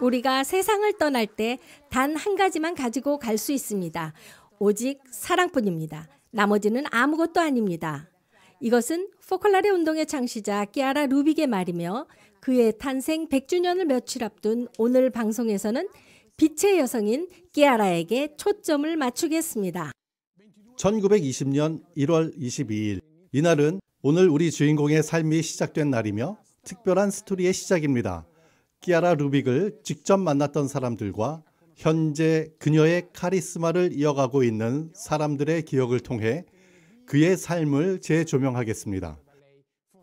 우리가 세상을 떠날 때 단 한 가지만 가지고 갈 수 있습니다. 오직 사랑뿐입니다. 나머지는 아무것도 아닙니다. 이것은 포콜라레 운동의 창시자 끼아라 루빅의 말이며 그의 탄생 100주년을 며칠 앞둔 오늘 방송에서는 빛의 여성인 끼아라에게 초점을 맞추겠습니다. 1920년 1월 22일, 이날은 오늘 우리 주인공의 삶이 시작된 날이며 특별한 스토리의 시작입니다. 끼아라 루빅을 직접 만났던 사람들과 현재 그녀의 카리스마를 이어가고 있는 사람들의 기억을 통해 그의 삶을 재조명하겠습니다.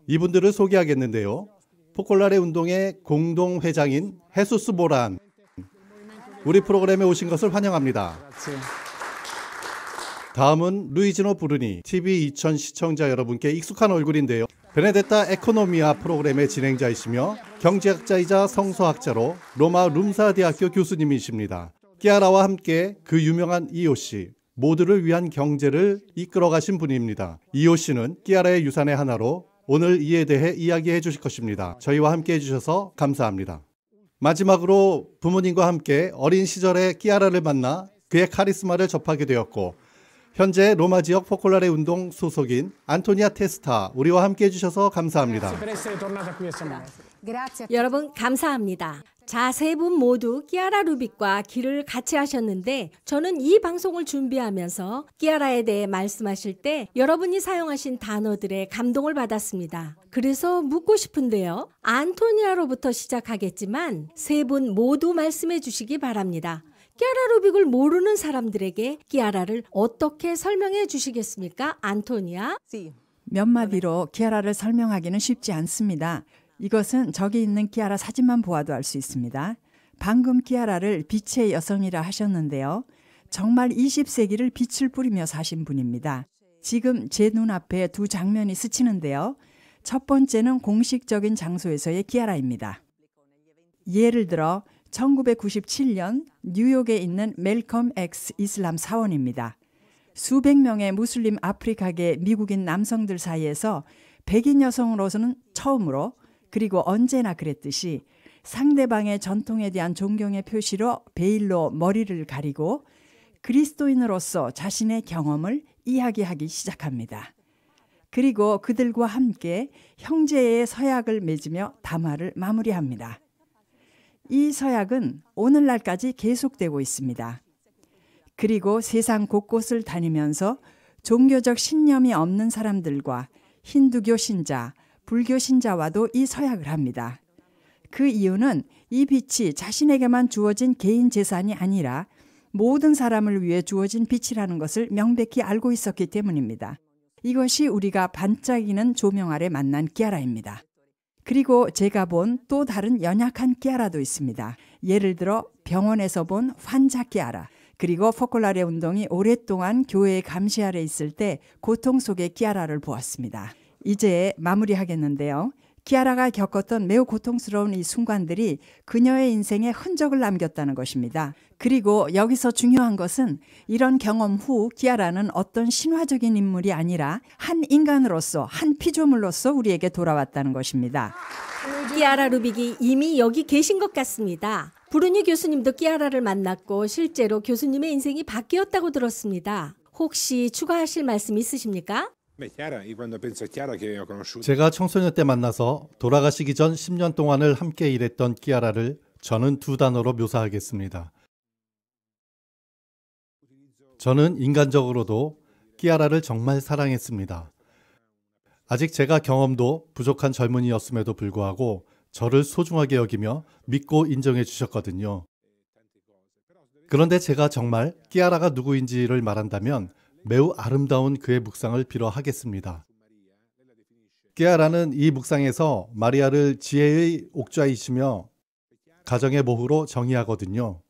이분들을 소개하겠는데요. 포콜라레 운동의 공동회장인 헤수스 모란, 우리 프로그램에 오신 것을 환영합니다. 다음은 루이지노 브루니, TV 2000 시청자 여러분께 익숙한 얼굴인데요. 베네데타 에코노미아 프로그램의 진행자이시며 경제학자이자 성서학자로 로마 룸사 대학교 교수님이십니다. 끼아라와 함께 그 유명한 이오씨, 모두를 위한 경제를 이끌어 가신 분입니다. 이오씨는 끼아라의 유산의 하나로 오늘 이에 대해 이야기해 주실 것입니다. 저희와 함께 해주셔서 감사합니다. 마지막으로 부모님과 함께 어린 시절에 끼아라를 만나 그의 카리스마를 접하게 되었고 현재 로마 지역 포콜라레 운동 소속인 안토니아 테스타, 우리와 함께 해주셔서 감사합니다. 여러분 감사합니다. 자, 세 분 모두 끼아라 루빅과 길을 같이 하셨는데 저는 이 방송을 준비하면서 끼아라에 대해 말씀하실 때 여러분이 사용하신 단어들에 감동을 받았습니다. 그래서 묻고 싶은데요. 안토니아로부터 시작하겠지만 세 분 모두 말씀해 주시기 바랍니다. 끼아라 루빅을 모르는 사람들에게 끼아라를 어떻게 설명해 주시겠습니까? 안토니아? 몇 마디로 끼아라를 설명하기는 쉽지 않습니다. 이것은 저기 있는 끼아라 사진만 보아도 알 수 있습니다. 방금 끼아라를 빛의 여성이라 하셨는데요. 정말 20세기를 빛을 뿌리며 사신 분입니다. 지금 제 눈앞에 두 장면이 스치는데요. 첫 번째는 공식적인 장소에서의 끼아라입니다. 예를 들어 1997년 뉴욕에 있는 멜컴 X 이슬람 사원입니다. 수백 명의 무슬림 아프리카계 미국인 남성들 사이에서 백인 여성으로서는 처음으로, 그리고 언제나 그랬듯이 상대방의 전통에 대한 존경의 표시로 베일로 머리를 가리고 그리스도인으로서 자신의 경험을 이야기하기 시작합니다. 그리고 그들과 함께 형제의 서약을 맺으며 담화를 마무리합니다. 이 서약은 오늘날까지 계속되고 있습니다. 그리고 세상 곳곳을 다니면서 종교적 신념이 없는 사람들과 힌두교 신자, 불교 신자와도 이 서약을 합니다. 그 이유는 이 빛이 자신에게만 주어진 개인 재산이 아니라 모든 사람을 위해 주어진 빛이라는 것을 명백히 알고 있었기 때문입니다. 이것이 우리가 반짝이는 조명 아래 만난 끼아라입니다. 그리고 제가 본 또 다른 연약한 끼아라도 있습니다. 예를 들어 병원에서 본 환자 끼아라, 그리고 포콜라레 운동이 오랫동안 교회의 감시 아래 있을 때 고통 속의 끼아라를 보았습니다. 이제 마무리하겠는데요. 끼아라가 겪었던 매우 고통스러운 이 순간들이 그녀의 인생에 흔적을 남겼다는 것입니다. 그리고 여기서 중요한 것은 이런 경험 후 끼아라는 어떤 신화적인 인물이 아니라 한 인간으로서, 한 피조물로서 우리에게 돌아왔다는 것입니다. 끼아라 루빅이 이미 여기 계신 것 같습니다. 브루니 교수님도 끼아라를 만났고 실제로 교수님의 인생이 바뀌었다고 들었습니다. 혹시 추가하실 말씀 있으십니까? 제가 청소년 때 만나서 돌아가시기 전 10년 동안을 함께 일했던 끼아라를 저는 두 단어로 묘사하겠습니다. 저는 인간적으로도 끼아라를 정말 사랑했습니다. 아직 제가 경험도 부족한 젊은이였음에도 불구하고 저를 소중하게 여기며 믿고 인정해 주셨거든요. 그런데 제가 정말 끼아라가 누구인지를 말한다면 매우 아름다운 그의 묵상을 빌어 하겠습니다. 끼아라는 이 묵상에서 마리아를 지혜의 옥좌이시며 가정의 모후로 정의하거든요.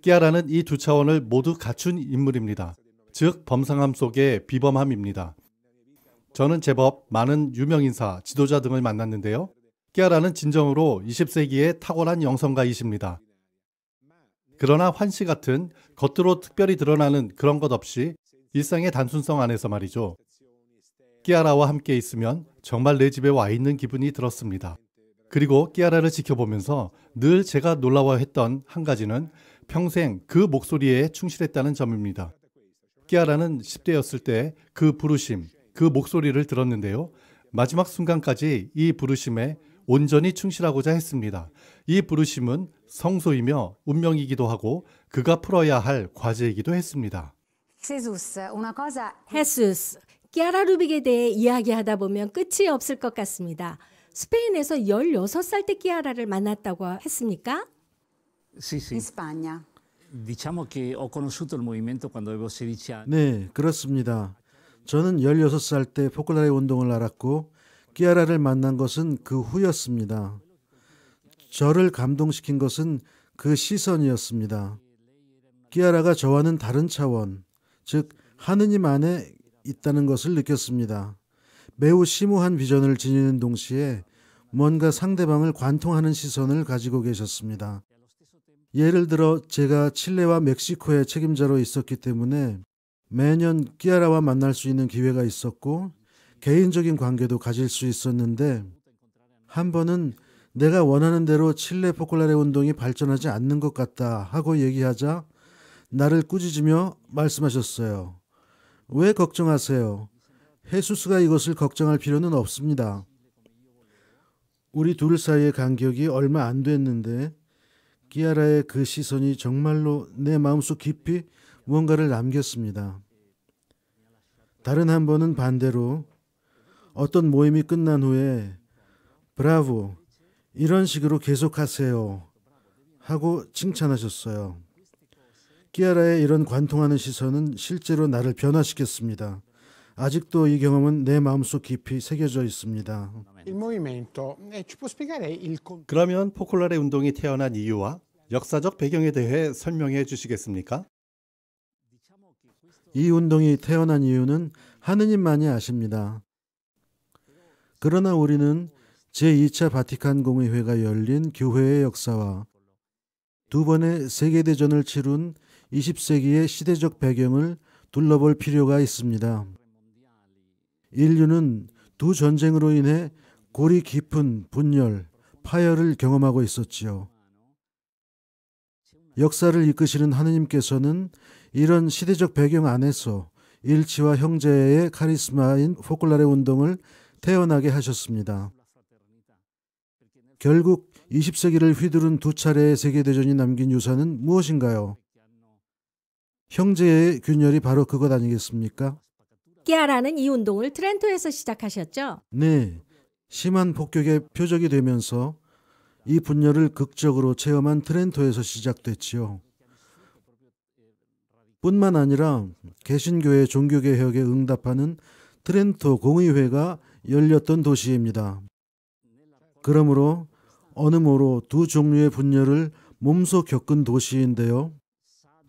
끼아라는 이 두 차원을 모두 갖춘 인물입니다. 즉 범상함 속의 비범함입니다. 저는 제법 많은 유명인사, 지도자 등을 만났는데요. 끼아라는 진정으로 20세기의 탁월한 영성가이십니다. 그러나 환시 같은 겉으로 특별히 드러나는 그런 것 없이 일상의 단순성 안에서 말이죠. 끼아라와 함께 있으면 정말 내 집에 와 있는 기분이 들었습니다. 그리고 끼아라를 지켜보면서 늘 제가 놀라워했던 한 가지는 평생 그 목소리에 충실했다는 점입니다. 끼아라는 10대였을 때 그 부르심, 그 목소리를 들었는데요. 마지막 순간까지 이 부르심에 온전히 충실하고자 했습니다. 이 부르심은 성소이며 운명이기도 하고 그가 풀어야 할 과제이기도 했습니다. 헤수스, 끼아라 루빅에 대해 이야기하다 보면 끝이 없을 것 같습니다. 스페인에서 16살 때 끼아라를 만났다고 했습니까? Sì, sì. in Spagna. Diciamo che ho conosciuto il movimento quando avevo 16 anni. 네, 그렇습니다. 저는 16살 때 포콜라레 운동을 알았고 끼아라를 만난 것은 그 후였습니다. 저를 감동시킨 것은 그 시선이었습니다. 끼아라가 저와는 다른 차원, 즉 하느님 안에 있다는 것을 느꼈습니다. 매우 심오한 비전을 지니는 동시에 뭔가 상대방을 관통하는 시선을 가지고 계셨습니다. 예를 들어 제가 칠레와 멕시코의 책임자로 있었기 때문에 매년 끼아라와 만날 수 있는 기회가 있었고 개인적인 관계도 가질 수 있었는데 한 번은 내가 원하는 대로 칠레 포콜라레 운동이 발전하지 않는 것 같다 하고 얘기하자 나를 꾸짖으며 말씀하셨어요. 왜 걱정하세요? 헤수스가 이것을 걱정할 필요는 없습니다. 우리 둘 사이의 간격이 얼마 안 됐는데 끼아라의 그 시선이 정말로 내 마음속 깊이 무언가를 남겼습니다. 다른 한 번은 반대로 어떤 모임이 끝난 후에 브라보, 이런 식으로 계속하세요 하고 칭찬하셨어요. 끼아라의 이런 관통하는 시선은 실제로 나를 변화시켰습니다. 아직도 이 경험은 내 마음속 깊이 새겨져 있습니다. 그러면 포콜라레 운동이 태어난 이유와 역사적 배경에 대해 설명해 주시겠습니까? 이 운동이 태어난 이유는 하느님만이 아십니다. 그러나 우리는 제2차 바티칸 공의회가 열린 교회의 역사와 두 번의 세계대전을 치룬 20세기의 시대적 배경을 둘러볼 필요가 있습니다. 인류는 두 전쟁으로 인해 골이 깊은 분열, 파열을 경험하고 있었지요. 역사를 이끄시는 하느님께서는 이런 시대적 배경 안에서 일치와 형제의 카리스마인 포콜라레 운동을 태어나게 하셨습니다. 결국 20세기를 휘두른 두 차례의 세계대전이 남긴 유산은 무엇인가요? 형제의 균열이 바로 그것 아니겠습니까? 끼아라는 이 운동을 트렌토에서 시작하셨죠? 네, 심한 폭격의 표적이 되면서 이 분열을 극적으로 체험한 트렌토에서 시작됐지요. 뿐만 아니라 개신교의 종교개혁에 응답하는 트렌토 공의회가 열렸던 도시입니다. 그러므로 어느 모로 두 종류의 분열을 몸소 겪은 도시인데요.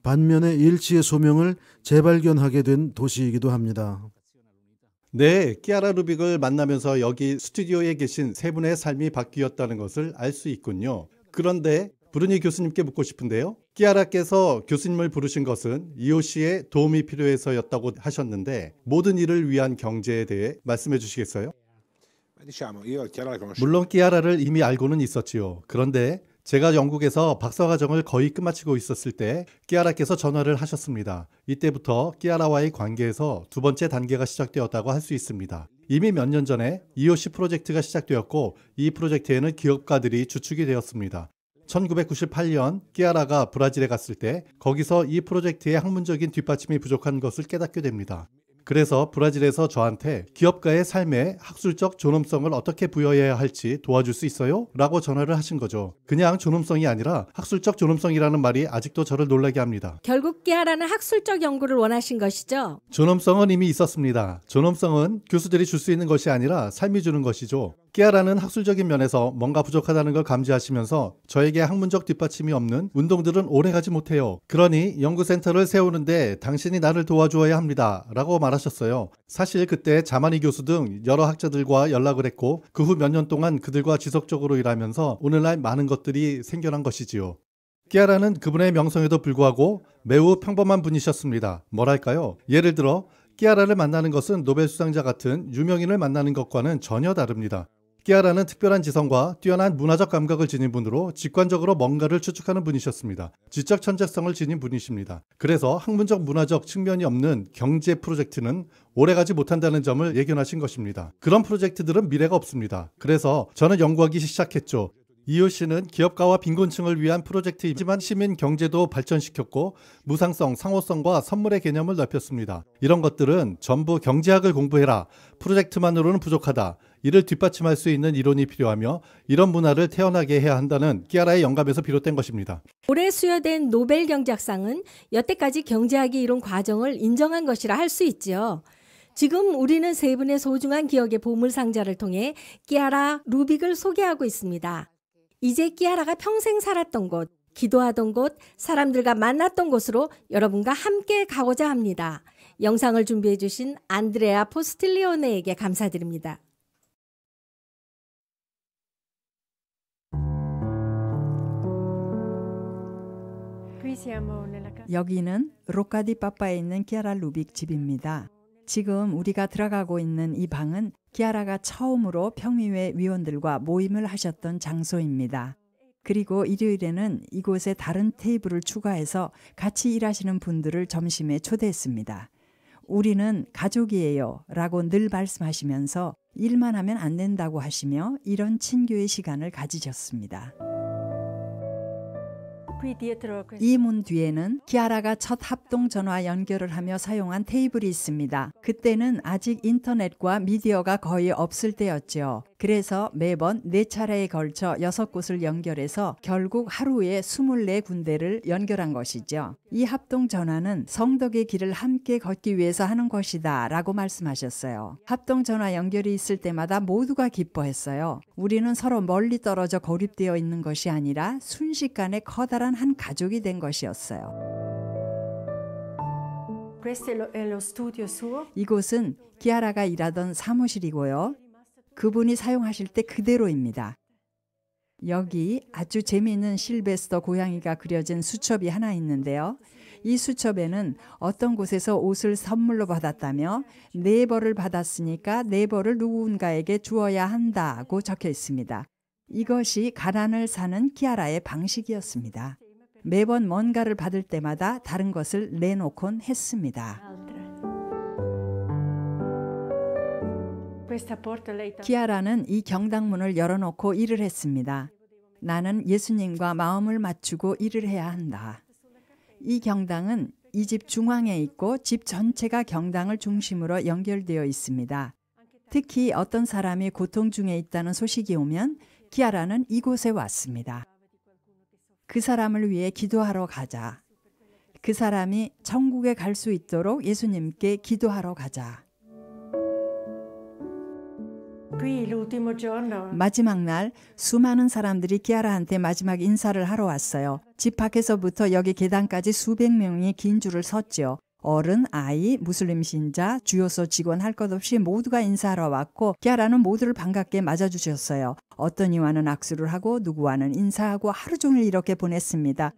반면에 일치의 소명을 재발견하게 된 도시이기도 합니다. 네, 끼아라 루빅을 만나면서 여기 스튜디오에 계신 세 분의 삶이 바뀌었다는 것을 알 수 있군요. 그런데 브루니 교수님께 묻고 싶은데요. 끼아라께서 교수님을 부르신 것은 이호 씨의 도움이 필요해서였다고 하셨는데 모든 일을 위한 경제에 대해 말씀해 주시겠어요? 물론 끼아라를 이미 알고는 있었지요. 그런데 제가 영국에서 박사과정을 거의 끝마치고 있었을 때 끼아라께서 전화를 하셨습니다. 이때부터 끼아라와의 관계에서 두 번째 단계가 시작되었다고 할 수 있습니다. 이미 몇 년 전에 EOC 프로젝트가 시작되었고 이 프로젝트에는 기업가들이 주축이 되었습니다. 1998년 끼아라가 브라질에 갔을 때 거기서 이 프로젝트의 학문적인 뒷받침이 부족한 것을 깨닫게 됩니다. 그래서 브라질에서 저한테 기업가의 삶에 학술적 존엄성을 어떻게 부여해야 할지 도와줄 수 있어요? 라고 전화를 하신 거죠. 그냥 존엄성이 아니라 학술적 존엄성이라는 말이 아직도 저를 놀라게 합니다. 결국 끼아라는 학술적 연구를 원하신 것이죠? 존엄성은 이미 있었습니다. 존엄성은 교수들이 줄 수 있는 것이 아니라 삶이 주는 것이죠. 끼아라는 학술적인 면에서 뭔가 부족하다는 걸 감지하시면서 저에게 학문적 뒷받침이 없는 운동들은 오래가지 못해요. 그러니 연구센터를 세우는데 당신이 나를 도와주어야 합니다. 라고 말하셨어요. 사실 그때 자마니 교수 등 여러 학자들과 연락을 했고 그 후 몇 년 동안 그들과 지속적으로 일하면서 오늘날 많은 것들이 생겨난 것이지요. 끼아라는 그분의 명성에도 불구하고 매우 평범한 분이셨습니다. 뭐랄까요? 예를 들어 끼아라를 만나는 것은 노벨 수상자 같은 유명인을 만나는 것과는 전혀 다릅니다. 끼아라는 특별한 지성과 뛰어난 문화적 감각을 지닌 분으로 직관적으로 뭔가를 추측하는 분이셨습니다. 지적 천재성을 지닌 분이십니다. 그래서 학문적 문화적 측면이 없는 경제 프로젝트는 오래가지 못한다는 점을 예견하신 것입니다. 그런 프로젝트들은 미래가 없습니다. 그래서 저는 연구하기 시작했죠. EOC는 기업가와 빈곤층을 위한 프로젝트이지만 시민 경제도 발전시켰고 무상성, 상호성과 선물의 개념을 넓혔습니다. 이런 것들은 전부 경제학을 공부해라. 프로젝트만으로는 부족하다. 이를 뒷받침할 수 있는 이론이 필요하며 이런 문화를 태어나게 해야 한다는 끼아라의 영감에서 비롯된 것입니다. 올해 수여된 노벨 경제학상은 여태까지 경제학이 이룬 과정을 인정한 것이라 할 수 있지요. 지금 우리는 세 분의 소중한 기억의 보물상자를 통해 끼아라 루빅을 소개하고 있습니다. 이제 끼아라가 평생 살았던 곳, 기도하던 곳, 사람들과 만났던 곳으로 여러분과 함께 가고자 합니다. 영상을 준비해 주신 안드레아 포스틸리오네에게 감사드립니다. 여기는 로카디파파에 있는 끼아라 루빅 집입니다. 지금 우리가 들어가고 있는 이 방은 끼아라가 처음으로 평의회 위원들과 모임을 하셨던 장소입니다. 그리고 일요일에는 이곳에 다른 테이블을 추가해서 같이 일하시는 분들을 점심에 초대했습니다. 우리는 가족이에요 라고 늘 말씀하시면서 일만 하면 안 된다고 하시며 이런 친교의 시간을 가지셨습니다. 이 문 뒤에는 끼아라가 첫 합동 전화 연결을 하며 사용한 테이블이 있습니다. 그때는 아직 인터넷과 미디어가 거의 없을 때였죠. 그래서 매번 4차례에 걸쳐 6곳을 연결해서 결국 하루에 24군데를 연결한 것이죠. 이 합동 전화는 성덕의 길을 함께 걷기 위해서 하는 것이다 라고 말씀하셨어요. 합동 전화 연결이 있을 때마다 모두가 기뻐했어요. 우리는 서로 멀리 떨어져 고립되어 있는 것이 아니라 순식간에 커다란 한 가족이 된 것이었어요. 이곳은 끼아라가 일하던 사무실이고요. 그분이 사용하실 때 그대로입니다. 여기 아주 재미있는 실베스터 고양이가 그려진 수첩이 하나 있는데요. 이 수첩에는 어떤 곳에서 옷을 선물로 받았다며 4벌을 받았으니까 4벌을 누군가에게 주어야 한다고 적혀 있습니다. 이것이 가난을 사는 끼아라의 방식이었습니다. 매번 뭔가를 받을 때마다 다른 것을 내놓곤 했습니다. 끼아라는 이 경당문을 열어놓고 일을 했습니다. 나는 예수님과 마음을 맞추고 일을 해야 한다. 이 경당은 이 집 중앙에 있고 집 전체가 경당을 중심으로 연결되어 있습니다. 특히 어떤 사람이 고통 중에 있다는 소식이 오면 끼아라는 이곳에 왔습니다. 그 사람을 위해 기도하러 가자. 그 사람이 천국에 갈 수 있도록 예수님께 기도하러 가자. 마지막 날 수많은 사람들이 끼아라한테 마지막 인사를 하러 왔어요. 집 밖에서부터 여기 계단까지 수백 명이 긴 줄을 섰죠. 어른, 아이, 무슬림 신자, 주요소 직원 할 것 없이 모두가 인사하러 왔고 끼아라는 모두를 반갑게 맞아주셨어요. 어떤 이와는 악수를 하고 누구와는 인사하고 하루 종일 이렇게 보냈습니다.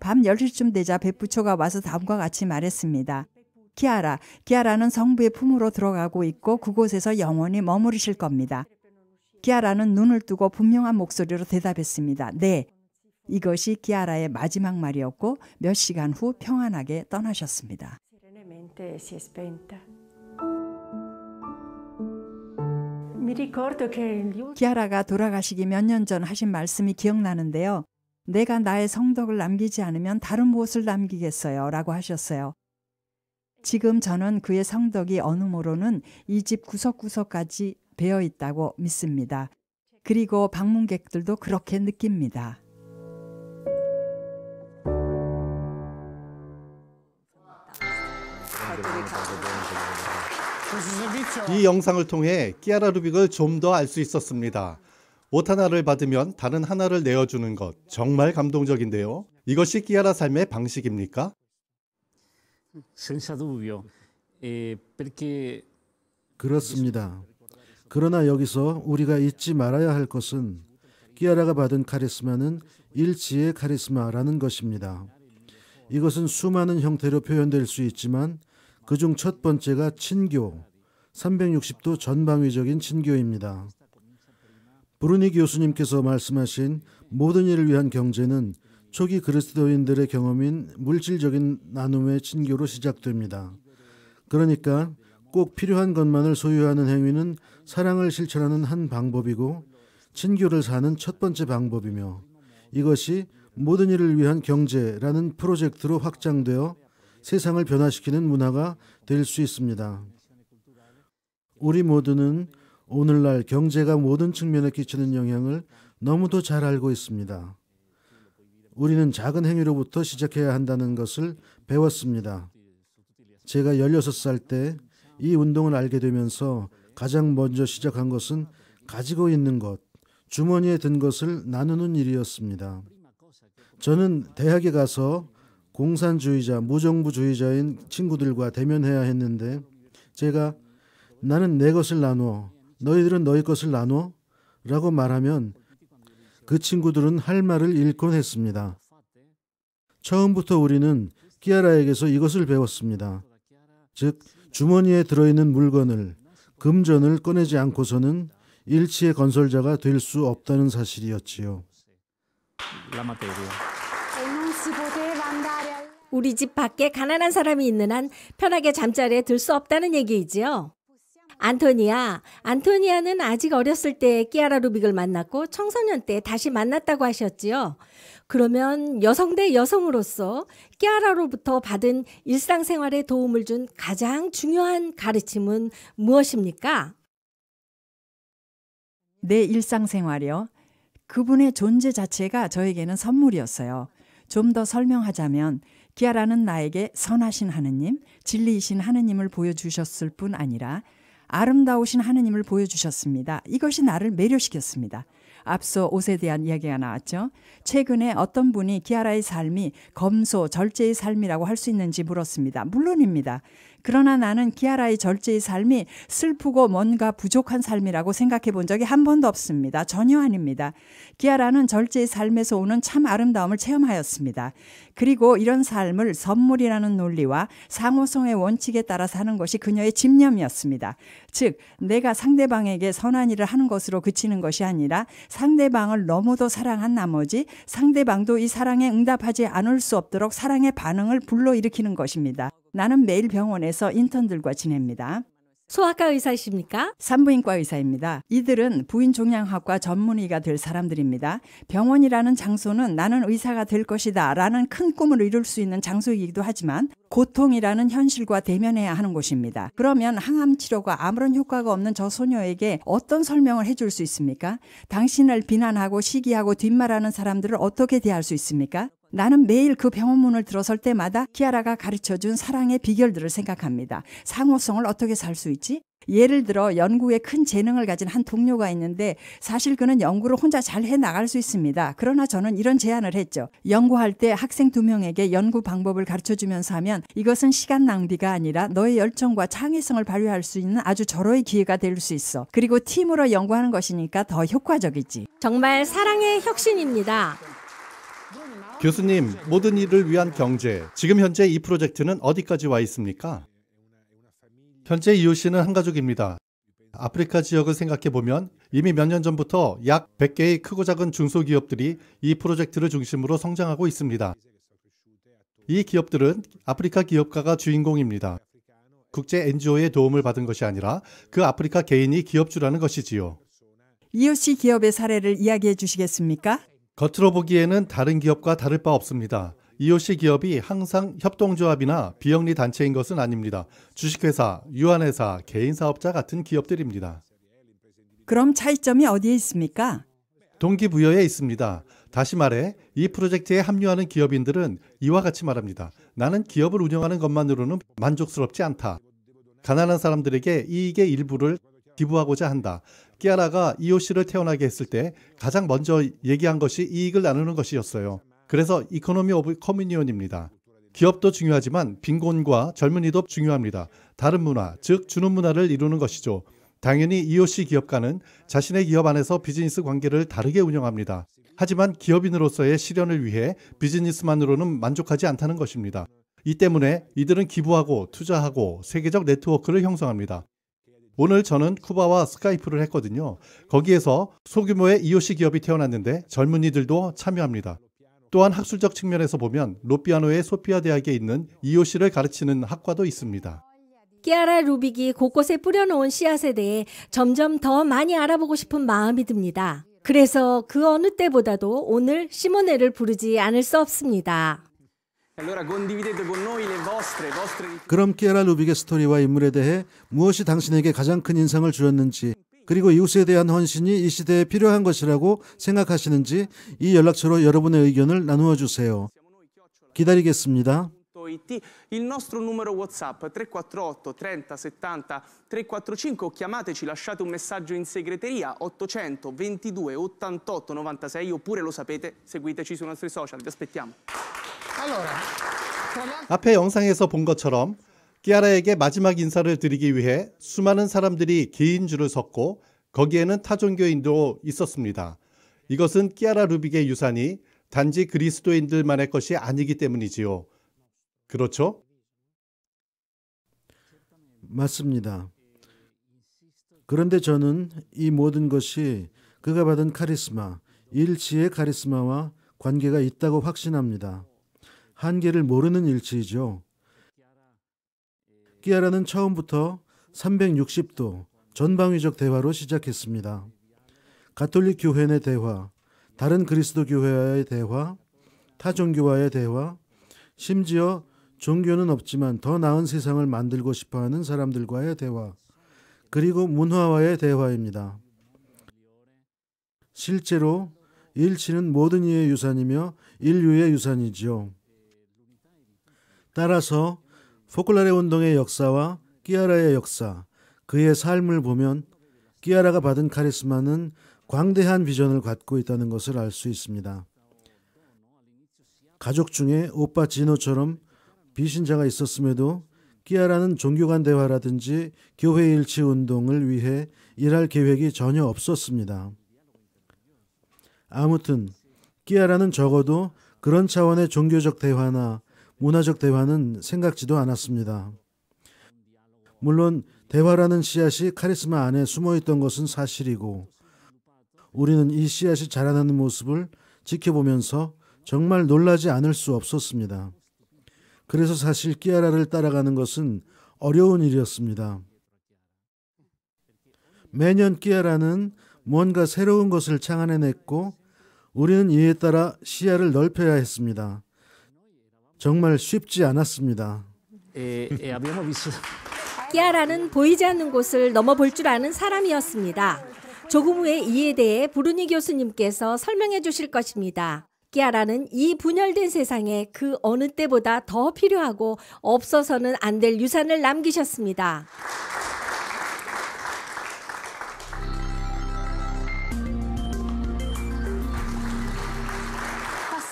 밤 10시쯤 되자 백부초가 와서 다음과 같이 말했습니다. 끼아라는 성부의 품으로 들어가고 있고 그곳에서 영원히 머무르실 겁니다. 끼아라는 눈을 뜨고 분명한 목소리로 대답했습니다. 네. 이것이 끼아라의 마지막 말이었고 몇 시간 후 평안하게 떠나셨습니다. 끼아라가 돌아가시기 몇 년 전 하신 말씀이 기억나는데요. 내가 나의 성덕을 남기지 않으면 다른 무엇을 남기겠어요? 라고 하셨어요. 지금 저는 그의 성덕이 어느 모로는 이 집 구석구석까지 배어 있다고 믿습니다. 그리고 방문객들도 그렇게 느낍니다. 이 영상을 통해 끼아라 루빅을 좀 더 알 수 있었습니다. 옷 하나를 받으면 다른 하나를 내어주는 것, 정말 감동적인데요. 이것이 끼아라 삶의 방식입니까? Senza dubbio, perché 그렇습니다. 그러나 여기서 우리가 잊지 말아야 할 것은 끼아라가 받은 카리스마는 일치의 카리스마라는 것입니다. 이것은 수많은 형태로 표현될 수 있지만 그중 첫 번째가 친교, 360도 전방위적인 친교입니다. 브루니 교수님께서 말씀하신 모든 일을 위한 경제는 초기 그리스도인들의 경험인 물질적인 나눔의 친교로 시작됩니다. 그러니까 꼭 필요한 것만을 소유하는 행위는 사랑을 실천하는 한 방법이고 친교를 사는 첫 번째 방법이며 이것이 모든 일을 위한 경제라는 프로젝트로 확장되어 세상을 변화시키는 문화가 될 수 있습니다. 우리 모두는 오늘날 경제가 모든 측면에 끼치는 영향을 너무도 잘 알고 있습니다. 우리는 작은 행위로부터 시작해야 한다는 것을 배웠습니다. 제가 16살 때 이 운동을 알게 되면서 가장 먼저 시작한 것은 가지고 있는 것, 주머니에 든 것을 나누는 일이었습니다. 저는 대학에 가서 공산주의자, 무정부주의자인 친구들과 대면해야 했는데 제가 나는 내 것을 나누어, 너희들은 너희 것을 나누어 라고 말하면 그 친구들은 할 말을 잃곤 했습니다. 처음부터 우리는 키아라에게서 이것을 배웠습니다. 즉 주머니에 들어있는 물건을, 금전을 꺼내지 않고서는 일치의 건설자가 될 수 없다는 사실이었지요. 우리 집 밖에 가난한 사람이 있는 한 편하게 잠자리에 들 수 없다는 얘기이지요. 안토니아는 아직 어렸을 때 키아라 루빅을 만났고 청소년 때 다시 만났다고 하셨지요. 그러면 여성 대 여성으로서 키아라로부터 받은 일상생활에 도움을 준 가장 중요한 가르침은 무엇입니까? 내 일상생활이요. 그분의 존재 자체가 저에게는 선물이었어요. 좀 더 설명하자면 키아라는 나에게 선하신 하느님, 진리이신 하느님을 보여주셨을 뿐 아니라 아름다우신 하느님을 보여주셨습니다. 이것이 나를 매료시켰습니다. 앞서 옷에 대한 이야기가 나왔죠. 최근에 어떤 분이 키아라의 삶이 검소, 절제의 삶이라고 할 수 있는지 물었습니다. 물론입니다. 그러나 나는 키아라의 절제의 삶이 슬프고 뭔가 부족한 삶이라고 생각해 본 적이 한 번도 없습니다. 전혀 아닙니다. 키아라는 절제의 삶에서 오는 참 아름다움을 체험하였습니다. 그리고 이런 삶을 선물이라는 논리와 상호성의 원칙에 따라 사는 것이 그녀의 집념이었습니다. 즉 내가 상대방에게 선한 일을 하는 것으로 그치는 것이 아니라 상대방을 너무도 사랑한 나머지 상대방도 이 사랑에 응답하지 않을 수 없도록 사랑의 반응을 불러일으키는 것입니다. 나는 매일 병원에서 인턴들과 지냅니다. 소아과 의사이십니까? 산부인과 의사입니다. 이들은 부인종양학과 전문의가 될 사람들입니다. 병원이라는 장소는 나는 의사가 될 것이다 라는 큰 꿈을 이룰 수 있는 장소이기도 하지만 고통이라는 현실과 대면해야 하는 곳입니다. 그러면 항암 치료가 아무런 효과가 없는 저 소녀에게 어떤 설명을 해줄 수 있습니까? 당신을 비난하고 시기하고 뒷말하는 사람들을 어떻게 대할 수 있습니까? 나는 매일 그 병원 문을 들어설 때마다 키아라가 가르쳐준 사랑의 비결들을 생각합니다. 상호성을 어떻게 살 수 있지? 예를 들어 연구에 큰 재능을 가진 한 동료가 있는데 사실 그는 연구를 혼자 잘 해나갈 수 있습니다. 그러나 저는 이런 제안을 했죠. 연구할 때 학생 2명에게 연구 방법을 가르쳐주면서 하면 이것은 시간 낭비가 아니라 너의 열정과 창의성을 발휘할 수 있는 아주 절호의 기회가 될 수 있어. 그리고 팀으로 연구하는 것이니까 더 효과적이지. 정말 사랑의 혁신입니다. 교수님, 모든 일을 위한 경제. 지금 현재 이 프로젝트는 어디까지 와 있습니까? 현재 이웃씨는 한 가족입니다. 아프리카 지역을 생각해 보면 이미 몇 년 전부터 약 100개의 크고 작은 중소기업들이 이 프로젝트를 중심으로 성장하고 있습니다. 이 기업들은 아프리카 기업가가 주인공입니다. 국제 NGO의 도움을 받은 것이 아니라 그 아프리카 개인이 기업주라는 것이지요. 이웃이 기업의 사례를 이야기해 주시겠습니까? 겉으로 보기에는 다른 기업과 다를 바 없습니다. EOC 기업이 항상 협동조합이나 비영리 단체인 것은 아닙니다. 주식회사, 유한회사, 개인사업자 같은 기업들입니다. 그럼 차이점이 어디에 있습니까? 동기부여에 있습니다. 다시 말해 이 프로젝트에 합류하는 기업인들은 이와 같이 말합니다. 나는 기업을 운영하는 것만으로는 만족스럽지 않다. 가난한 사람들에게 이익의 일부를 기부하고자 한다. 키아라가 EOC를 태어나게 했을 때 가장 먼저 얘기한 것이 이익을 나누는 것이었어요. 그래서 이코노미 오브 커뮤니온입니다. 기업도 중요하지만 빈곤과 젊은이도 중요합니다. 다른 문화, 즉 주는 문화를 이루는 것이죠. 당연히 EOC 기업가는 자신의 기업 안에서 비즈니스 관계를 다르게 운영합니다. 하지만 기업인으로서의 실현을 위해 비즈니스만으로는 만족하지 않다는 것입니다. 이 때문에 이들은 기부하고 투자하고 세계적 네트워크를 형성합니다. 오늘 저는 쿠바와 스카이프를 했거든요. 거기에서 소규모의 EOC 기업이 태어났는데 젊은이들도 참여합니다. 또한 학술적 측면에서 보면 로피아노의 소피아 대학에 있는 EOC를 가르치는 학과도 있습니다. 키아라 루빅이 곳곳에 뿌려놓은 씨앗에 대해 점점 더 많이 알아보고 싶은 마음이 듭니다. 그래서 그 어느 때보다도 오늘 시모네를 부르지 않을 수 없습니다. 그럼 키아라 루빅의 스토리와 인물에 대해 무엇이 당신에게 가장 큰 인상을 주었는지, 그리고 이웃에 대한 헌신이 이 시대에 필요한 것이라고 생각하시는지 이 연락처로 여러분의 의견을 나누어 주세요. 기다리겠습니다. Il nostro numero WhatsApp 348 30 70 345 o chiamateci, lasciate un messaggio in segreteria 800 22 88 96 oppure lo sapete, seguiteci sui nostri social, vi aspettiamo. 앞에 영상에서 본 것처럼 키아라에게 마지막 인사를 드리기 위해 수많은 사람들이 긴 줄을 섰고 거기에는 타종교인도 있었습니다. 이것은 키아라 루빅의 유산이 단지 그리스도인들만의 것이 아니기 때문이지요. 그렇죠? 맞습니다. 그런데 저는 이 모든 것이 그가 받은 카리스마, 일치의 카리스마와 관계가 있다고 확신합니다. 한계를 모르는 일치이죠. 키아라는 처음부터 360도 전방위적 대화로 시작했습니다. 가톨릭 교회 내 대화, 다른 그리스도 교회와의 대화, 타종교와의 대화, 심지어 종교는 없지만 더 나은 세상을 만들고 싶어하는 사람들과의 대화, 그리고 문화와의 대화입니다. 실제로 일치는 모든 이의 유산이며 인류의 유산이지요. 따라서 포클라레 운동의 역사와 키아라의 역사, 그의 삶을 보면 키아라가 받은 카리스마는 광대한 비전을 갖고 있다는 것을 알 수 있습니다. 가족 중에 오빠 지노처럼 비신자가 있었음에도 키아라는 종교 간 대화라든지 교회 일치 운동을 위해 일할 계획이 전혀 없었습니다. 아무튼 키아라는 적어도 그런 차원의 종교적 대화나 문화적 대화는 생각지도 않았습니다. 물론 대화라는 씨앗이 카리스마 안에 숨어있던 것은 사실이고 우리는 이 씨앗이 자라나는 모습을 지켜보면서 정말 놀라지 않을 수 없었습니다. 그래서 사실 키아라를 따라가는 것은 어려운 일이었습니다. 매년 키아라는 뭔가 새로운 것을 창안해냈고 우리는 이에 따라 시야를 넓혀야 했습니다. 정말 쉽지 않았습니다. Abbiamo visto 키아라는 보이지 않는 곳을 넘어볼 줄 아는 사람이었습니다. 조금 후에 이에 대해 브루니 교수님께서 설명해 주실 것입니다. 키아라는 이 분열된 세상에 그 어느 때보다 더 필요하고 없어서는 안 될 유산을 남기셨습니다.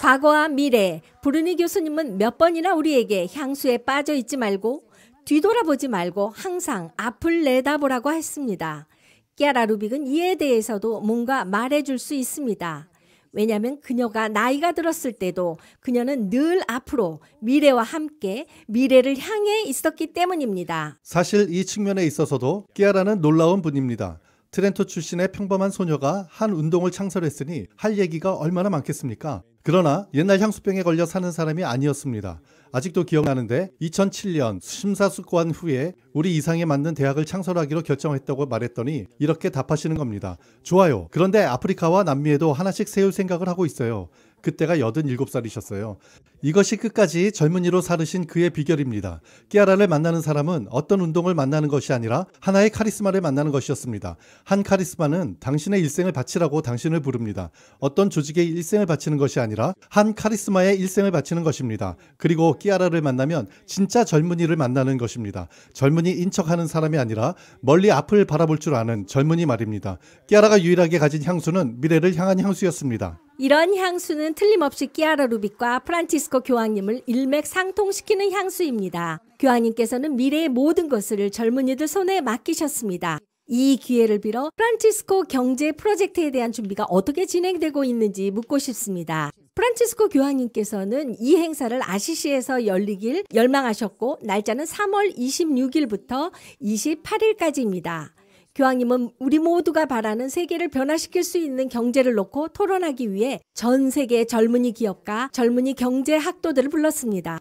과거와 미래, 브루니 교수님은 몇 번이나 우리에게 향수에 빠져 있지 말고 뒤돌아보지 말고 항상 앞을 내다보라고 했습니다. 키아라 루빅은 이에 대해서도 뭔가 말해줄 수 있습니다. 왜냐하면 그녀가 나이가 들었을 때도 그녀는 늘 앞으로 미래와 함께 미래를 향해 있었기 때문입니다. 사실 이 측면에 있어서도 키아라는 놀라운 분입니다. 트렌토 출신의 평범한 소녀가 한 운동을 창설했으니 할 얘기가 얼마나 많겠습니까? 그러나 옛날 향수병에 걸려 사는 사람이 아니었습니다. 아직도 기억나는데 2007년 심사숙고한 후에 우리 이상에 맞는 대학을 창설하기로 결정했다고 말했더니 이렇게 답하시는 겁니다. 좋아요. 그런데 아프리카와 남미에도 하나씩 세울 생각을 하고 있어요. 그때가 87살이셨어요. 이것이 끝까지 젊은이로 살으신 그의 비결입니다. 키아라를 만나는 사람은 어떤 운동을 만나는 것이 아니라 하나의 카리스마를 만나는 것이었습니다. 한 카리스마는 당신의 일생을 바치라고 당신을 부릅니다. 어떤 조직의 일생을 바치는 것이 아니라 한 카리스마의 일생을 바치는 것입니다. 그리고 키아라를 만나면 진짜 젊은이를 만나는 것입니다. 젊은이인 척하는 사람이 아니라 멀리 앞을 바라볼 줄 아는 젊은이 말입니다. 키아라가 유일하게 가진 향수는 미래를 향한 향수였습니다. 이런 향수는 틀림없이 키아라 루빅과 프란치스코 교황님을 일맥상통시키는 향수입니다. 교황님께서는 미래의 모든 것을 젊은이들 손에 맡기셨습니다. 이 기회를 빌어 프란치스코 경제 프로젝트에 대한 준비가 어떻게 진행되고 있는지 묻고 싶습니다. 프란치스코 교황님께서는 이 행사를 아시시에서 열리길 열망하셨고 날짜는 3월 26일부터 28일까지입니다. 교황님은 우리 모두가 바라는 세계를 변화시킬 수 있는 경제를 놓고 토론하기 위해 전 세계 젊은이 기업가, 젊은이 경제 학도들을 불렀습니다.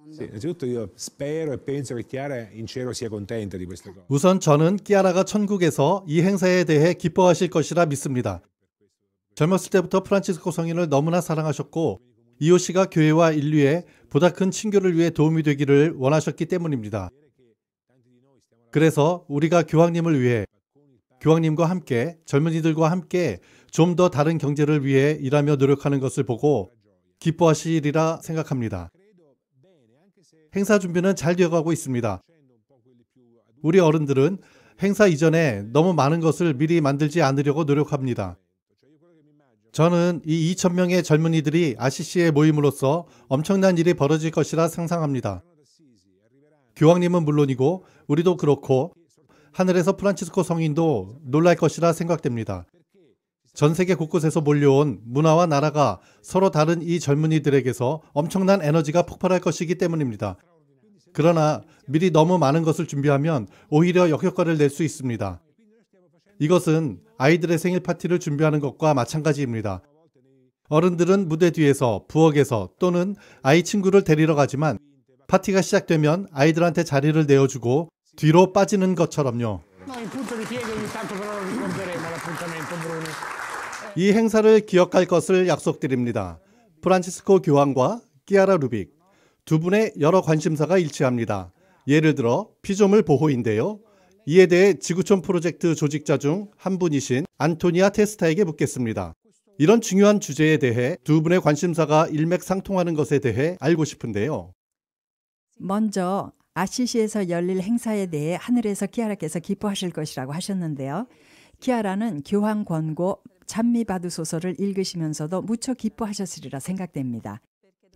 우선 저는 끼아라가 천국에서 이 행사에 대해 기뻐하실 것이라 믿습니다. 젊었을 때부터 프란치스코 성인을 너무나 사랑하셨고 이오씨가 교회와 인류에 보다 큰 친교를 위해 도움이 되기를 원하셨기 때문입니다. 그래서 우리가 교황님을 위해 교황님과 함께 젊은이들과 함께 좀 더 다른 경제를 위해 일하며 노력하는 것을 보고 기뻐하시리라 생각합니다. 행사 준비는 잘 되어가고 있습니다. 우리 어른들은 행사 이전에 너무 많은 것을 미리 만들지 않으려고 노력합니다. 저는 이 2,000명의 젊은이들이 아시시에 모임으로써 엄청난 일이 벌어질 것이라 상상합니다. 교황님은 물론이고 우리도 그렇고 하늘에서 프란치스코 성인도 놀랄 것이라 생각됩니다. 전 세계 곳곳에서 몰려온 문화와 나라가 서로 다른 이 젊은이들에게서 엄청난 에너지가 폭발할 것이기 때문입니다. 그러나 미리 너무 많은 것을 준비하면 오히려 역효과를 낼 수 있습니다. 이것은 아이들의 생일 파티를 준비하는 것과 마찬가지입니다. 어른들은 무대 뒤에서, 부엌에서 또는 아이 친구를 데리러 가지만 파티가 시작되면 아이들한테 자리를 내어주고 뒤로 빠지는 것처럼요. 이 행사를 기억할 것을 약속드립니다. 프란치스코 교황과 끼아라 루빅 두 분의 여러 관심사가 일치합니다. 예를 들어 피조물 보호인데요. 이에 대해 지구촌 프로젝트 조직자 중 한 분이신 안토니아 테스타에게 묻겠습니다. 이런 중요한 주제에 대해 두 분의 관심사가 일맥상통하는 것에 대해 알고 싶은데요. 먼저 아시시에서 열릴 행사에 대해 하늘에서 키아라께서 기뻐하실 것이라고 하셨는데요. 키아라는 교황 권고 찬미받으소서를 읽으시면서도 무척 기뻐하셨으리라 생각됩니다.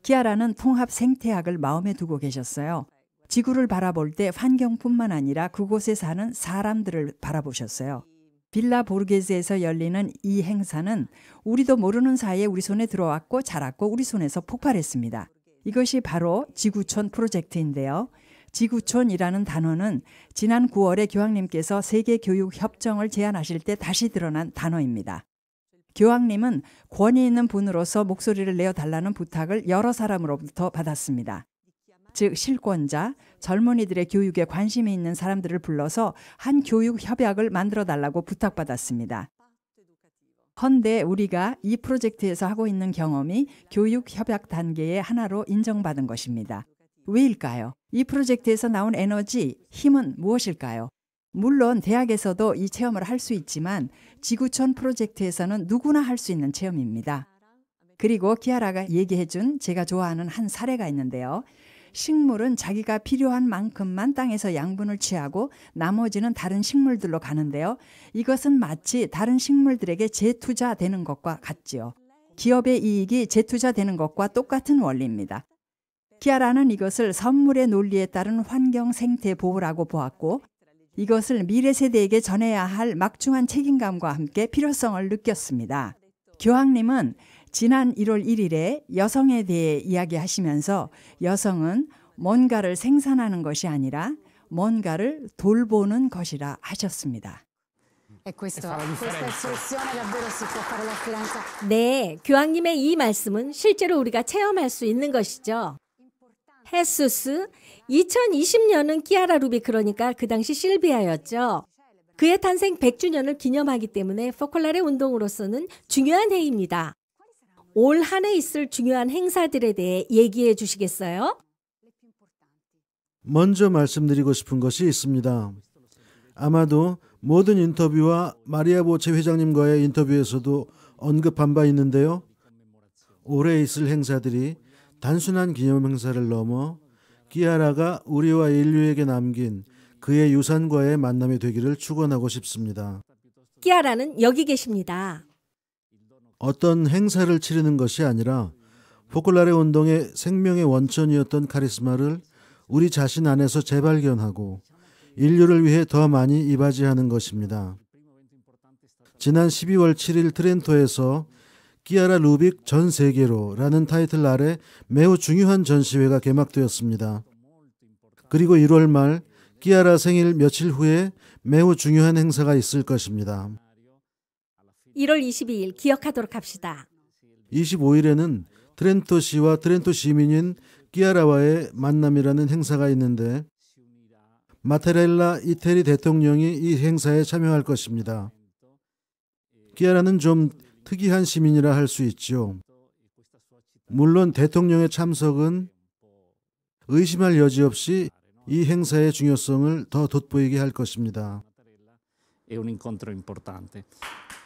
키아라는 통합 생태학을 마음에 두고 계셨어요. 지구를 바라볼 때 환경뿐만 아니라 그곳에 사는 사람들을 바라보셨어요. 빌라 보르게즈에서 열리는 이 행사는 우리도 모르는 사이에 우리 손에 들어왔고 자랐고 우리 손에서 폭발했습니다. 이것이 바로 지구촌 프로젝트인데요. 지구촌이라는 단어는 지난 9월에 교황님께서 세계교육협정을 제안하실 때 다시 드러난 단어입니다. 교황님은 권위 있는 분으로서 목소리를 내어달라는 부탁을 여러 사람으로부터 받았습니다. 즉 실권자, 젊은이들의 교육에 관심이 있는 사람들을 불러서 한 교육협약을 만들어달라고 부탁받았습니다. 헌데 우리가 이 프로젝트에서 하고 있는 경험이 교육협약 단계의 하나로 인정받은 것입니다. 왜일까요? 이 프로젝트에서 나온 에너지, 힘은 무엇일까요? 물론 대학에서도 이 체험을 할 수 있지만 지구촌 프로젝트에서는 누구나 할 수 있는 체험입니다. 그리고 키아라가 얘기해준 제가 좋아하는 한 사례가 있는데요. 식물은 자기가 필요한 만큼만 땅에서 양분을 취하고 나머지는 다른 식물들로 가는데요. 이것은 마치 다른 식물들에게 재투자되는 것과 같지요. 기업의 이익이 재투자되는 것과 똑같은 원리입니다. 키아라는 이것을 선물의 논리에 따른 환경 생태 보호라고 보았고 이것을 미래 세대에게 전해야 할 막중한 책임감과 함께 필요성을 느꼈습니다. 교황님은 지난 1월 1일에 여성에 대해 이야기하시면서 여성은 뭔가를 생산하는 것이 아니라 뭔가를 돌보는 것이라 하셨습니다. 네, 교황님의 이 말씀은 실제로 우리가 체험할 수 있는 것이죠. 헤수스, 2020년은 끼아라 루빅 그러니까 그 당시 실비아였죠. 그의 탄생 100주년을 기념하기 때문에 포콜라레 운동으로서는 중요한 해입니다. 올 한 해 있을 중요한 행사들에 대해 얘기해 주시겠어요? 먼저 말씀드리고 싶은 것이 있습니다. 아마도 모든 인터뷰와 마리아 보체 회장님과의 인터뷰에서도 언급한 바 있는데요. 올해 있을 행사들이 단순한 기념 행사를 넘어 끼아라가 우리와 인류에게 남긴 그의 유산과의 만남이 되기를 축원하고 싶습니다. 끼아라는 여기 계십니다. 어떤 행사를 치르는 것이 아니라 포콜라레 운동의 생명의 원천이었던 카리스마를 우리 자신 안에서 재발견하고 인류를 위해 더 많이 이바지하는 것입니다. 지난 12월 7일 트렌토에서 키아라 루빅 전 세계로라는 타이틀 아래 매우 중요한 전시회가 개막되었습니다. 그리고 1월 말 키아라 생일 며칠 후에 매우 중요한 행사가 있을 것입니다. 1월 22일 기억하도록 합시다. 25일에는 트렌토시와 트렌토 시민인 키아라와의 만남이라는 행사가 있는데 마테렐라 이태리 대통령이 이 행사에 참여할 것입니다. 키아라는 좀 특이한 시민이라 할 수 있죠. 물론 대통령의 참석은 의심할 여지 없이 이 행사의 중요성을 더 돋보이게 할 것입니다. È un incontro importante.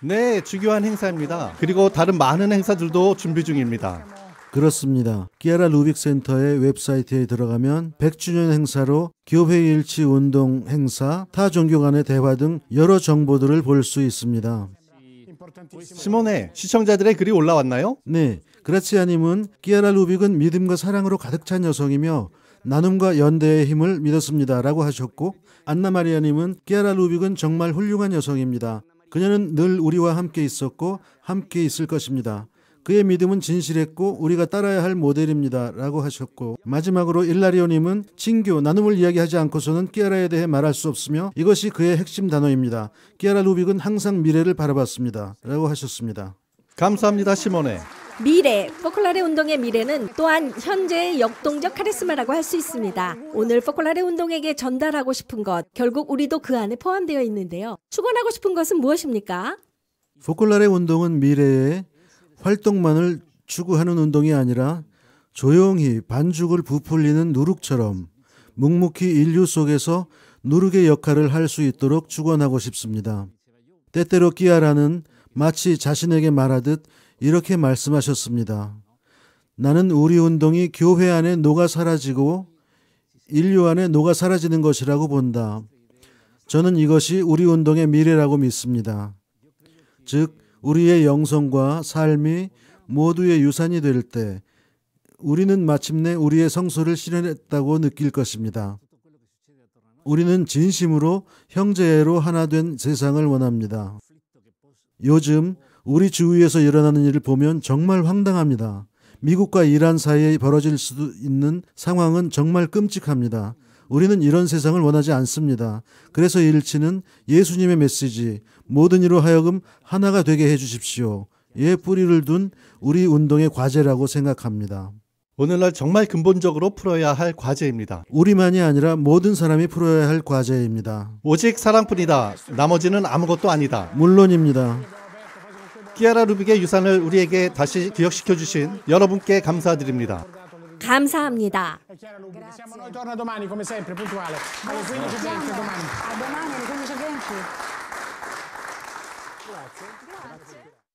네, 중요한 행사입니다. 그리고 다른 많은 행사들도 준비 중입니다. 그렇습니다. 키아라 루빅 센터의 웹사이트에 들어가면 100주년 행사로 교회 일치 운동 행사, 타 종교 간의 대화 등 여러 정보들을 볼 수 있습니다. 시몬에 시청자들의 글이 올라왔나요? 네, 그라치아님은 키아라 루빅은 믿음과 사랑으로 가득 찬 여성이며 나눔과 연대의 힘을 믿었습니다 라고 하셨고, 안나마리아님은 키아라 루빅은 정말 훌륭한 여성입니다. 그녀는 늘 우리와 함께 있었고 함께 있을 것입니다. 그의 믿음은 진실했고 우리가 따라야 할 모델입니다 라고 하셨고, 마지막으로 일라리오님은 친교, 나눔을 이야기하지 않고서는 키아라에 대해 말할 수 없으며 이것이 그의 핵심 단어입니다. 키아라 루빅은 항상 미래를 바라봤습니다 라고 하셨습니다. 감사합니다, 시몬에. 미래, 포콜라레 운동의 미래는 또한 현재의 역동적 카리스마라고 할 수 있습니다. 오늘 포콜라레 운동에게 전달하고 싶은 것, 결국 우리도 그 안에 포함되어 있는데요. 축원하고 싶은 것은 무엇입니까? 포콜라레 운동은 미래에 활동만을 추구하는 운동이 아니라 조용히 반죽을 부풀리는 누룩처럼 묵묵히 인류 속에서 누룩의 역할을 할 수 있도록 축원하고 싶습니다. 때때로 키아라는 마치 자신에게 말하듯 이렇게 말씀하셨습니다. 나는 우리 운동이 교회 안에 녹아 사라지고 인류 안에 녹아 사라지는 것이라고 본다. 저는 이것이 우리 운동의 미래라고 믿습니다. 즉 우리의 영성과 삶이 모두의 유산이 될 때 우리는 마침내 우리의 성소를 실현했다고 느낄 것입니다. 우리는 진심으로 형제애로 하나 된 세상을 원합니다. 요즘 우리 주위에서 일어나는 일을 보면 정말 황당합니다. 미국과 이란 사이에 벌어질 수도 있는 상황은 정말 끔찍합니다. 우리는 이런 세상을 원하지 않습니다. 그래서 일치는 예수님의 메시지, 모든 이로 하여금 하나가 되게 해주십시오. 의 뿌리를 둔 우리 운동의 과제라고 생각합니다. 오늘날 정말 근본적으로 풀어야 할 과제입니다. 우리만이 아니라 모든 사람이 풀어야 할 과제입니다. 오직 사랑뿐이다. 나머지는 아무것도 아니다. 물론입니다. 키아라 루빅의 유산을 우리에게 다시 기억시켜 주신 여러분께 감사드립니다. 감사합니다. Chiara Lubic, siamo noi, torna domani come sempre, puntuale. Alle 15:20 domani. A domani alle 15:20. Grazie.